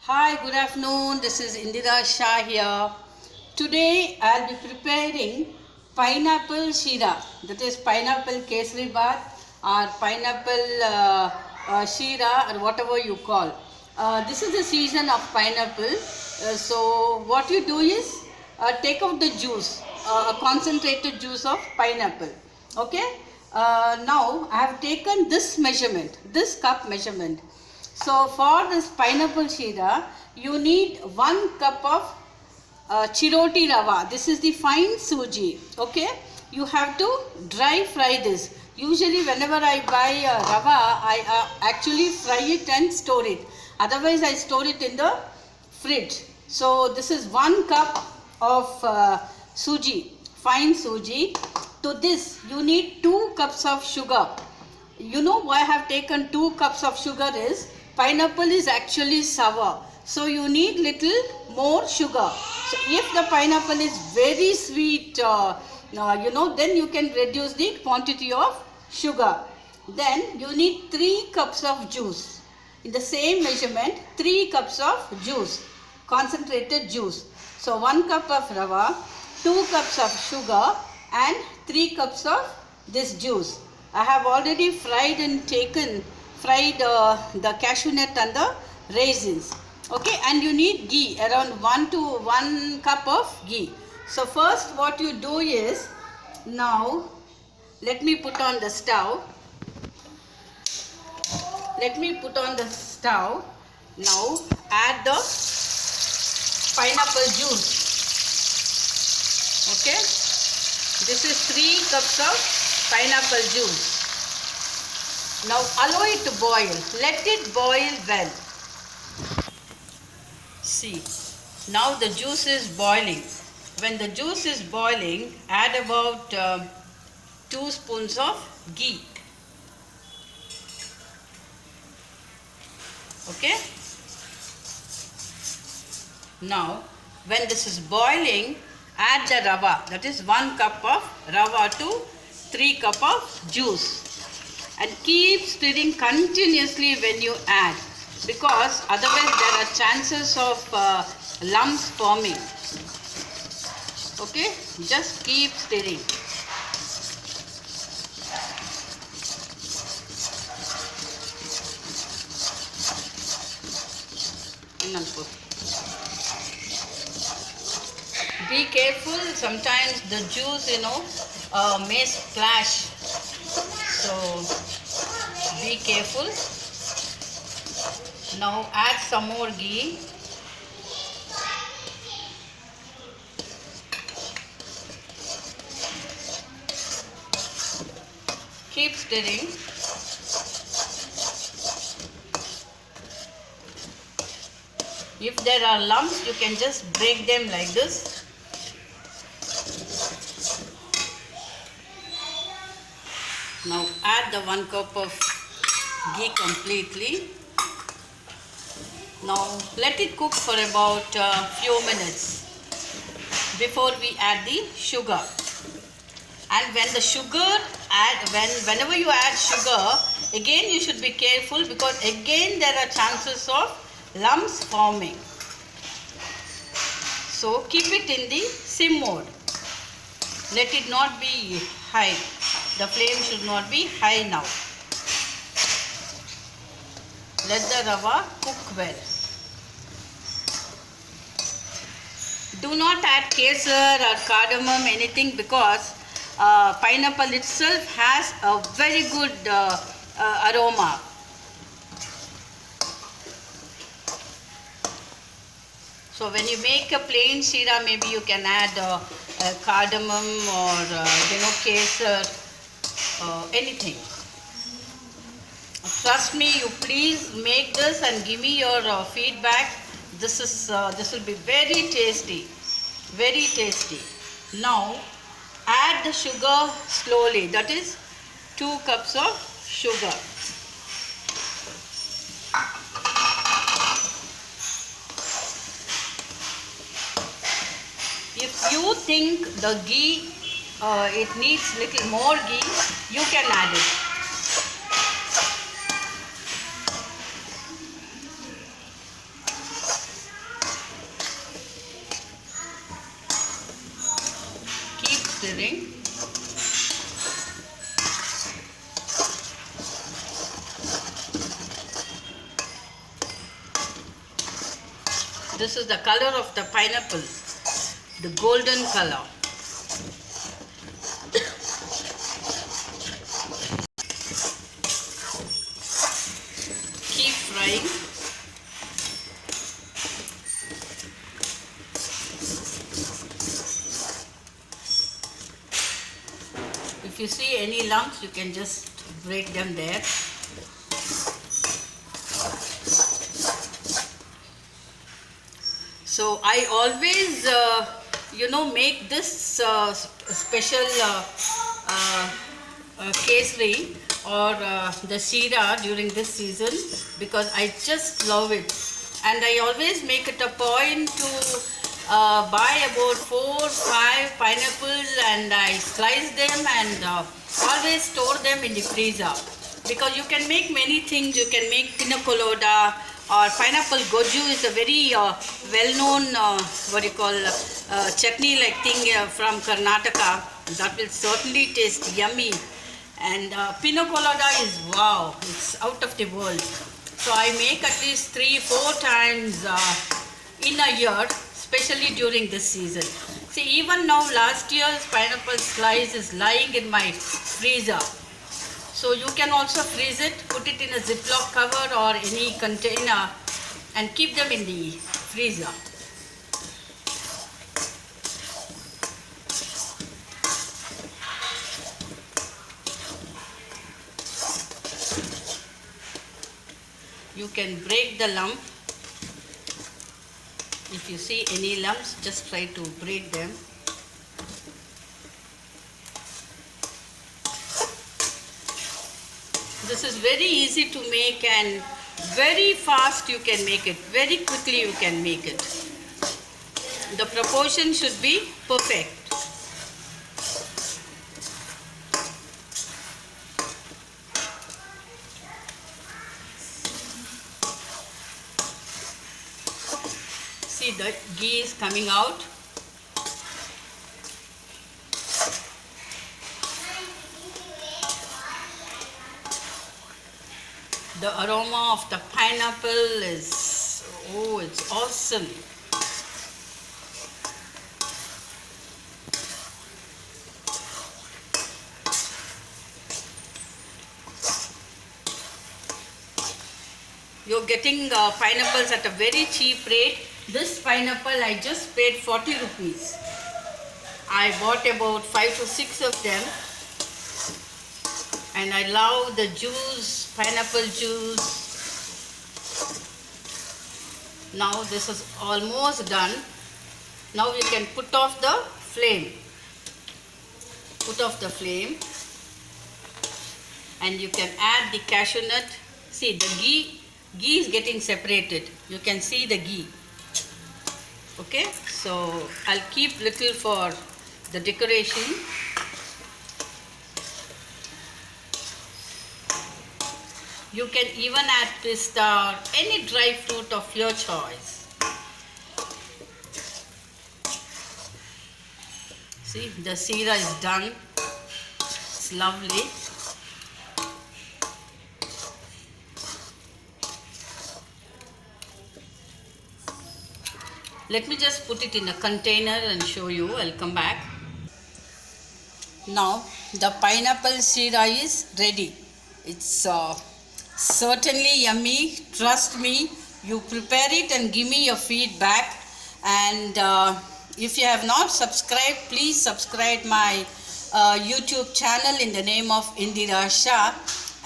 Hi, good afternoon. This is Indira Shah here. Today I'll be preparing pineapple shira, that is pineapple kesari bath or pineapple shira or whatever you call. This is the season of pineapple. So what you do is take out the juice, a concentrated juice of pineapple. Okay. Now I have taken this measurement, this cup measurement. So for this pineapple shira, you need 1 cup of chiroti rava. This is the fine suji. Okay, you have to dry fry this. Usually, whenever I buy rava, I actually fry it and store it. Otherwise, I store it in the fridge. So this is 1 cup of suji, fine suji. To this, you need 2 cups of sugar. You know why I have taken 2 cups of sugar is pineapple is actually sour. So you need little more sugar. So if the pineapple is very sweet, then you can reduce the quantity of sugar. Then you need 3 cups of juice. In the same measurement, 3 cups of juice, concentrated juice. So 1 cup of rava, 2 cups of sugar and 3 cups of this juice. I have already fried the cashew nut and the raisins. Okay, and you need ghee, around 1 cup of ghee. So first what you do is, now let me put on the stove. Now add the pineapple juice. Okay, this is 3 cups of pineapple juice. Now allow it to boil. Let it boil well. See, now the juice is boiling. When the juice is boiling, add about 2 spoons of ghee. Okay. Now, when this is boiling, add the rava. That is 1 cup of rava to 3 cup of juice. And keep stirring continuously when you add, because otherwise there are chances of lumps forming. Okay, just keep stirring. Be careful, sometimes the juice may splash. So be careful. Now add some more ghee. Keep stirring. If there are lumps, you can just break them like this. Now add the 1 cup of ghee completely. Now let it cook for about a few minutes before we add the sugar. And when the whenever you add sugar, again you should be careful, because again there are chances of lumps forming. So keep it in the sim mode. Let it not be high. The flame should not be high now. Let the rava cook well. Do not add kesar or cardamom, anything, because pineapple itself has a very good aroma. So when you make a plain shira, maybe you can add cardamom or kesar. Anything. Trust me, you please make this and give me your feedback. This will be very tasty, very tasty. Now add the sugar slowly. That is 2 cups of sugar. If you think the ghee it needs little more ghee, you can add it. stirring. This is the color of the pineapple, the golden color. Keep frying. If you see any lumps, you can just break them there. So I always, make this special kesari or the sheera during this season because I just love it. And I always make it a point to buy about 4-5 pineapples and I slice them and always store them in the freezer. Because you can make many things. You can make pina colada or pineapple goju is a very well-known chutney like thing from Karnataka. That will certainly taste yummy. And pina colada is wow, it's out of the world. So I make at least 3-4 times in a year, especially during this season. See, even now last year's pineapple slice is lying in my freezer. So you can also freeze it, put it in a Ziploc cover or any container and keep them in the freezer. You can break the lump. If you see any lumps, just try to break them. This is very easy to make and very fast you can make it. Very quickly you can make it. The proportion should be perfect. See, the ghee is coming out. The aroma of the pineapple is, oh, it's awesome. You're getting pineapples at a very cheap rate. This pineapple I just paid 40 rupees. I bought about 5 to 6 of them. And I love the juice, pineapple juice. Now this is almost done. Now we can put off the flame. Put off the flame. And you can add the cashew nut. See, the ghee is getting separated. You can see the ghee. Okay, so I'll keep little for the decoration. You can even add pista or any dry fruit of your choice. See, the sheera is done. It's lovely. Let me just put it in a container and show you. I'll come back. Now the pineapple sheera is ready. It's certainly yummy. Trust me. You prepare it and give me your feedback. And if you have not subscribed, please subscribe my YouTube channel in the name of Indira Shah.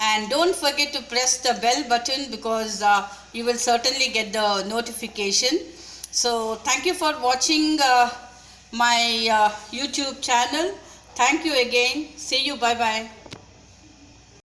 And don't forget to press the bell button because you will certainly get the notification. So thank you for watching my YouTube channel. Thank you again. See you. Bye bye.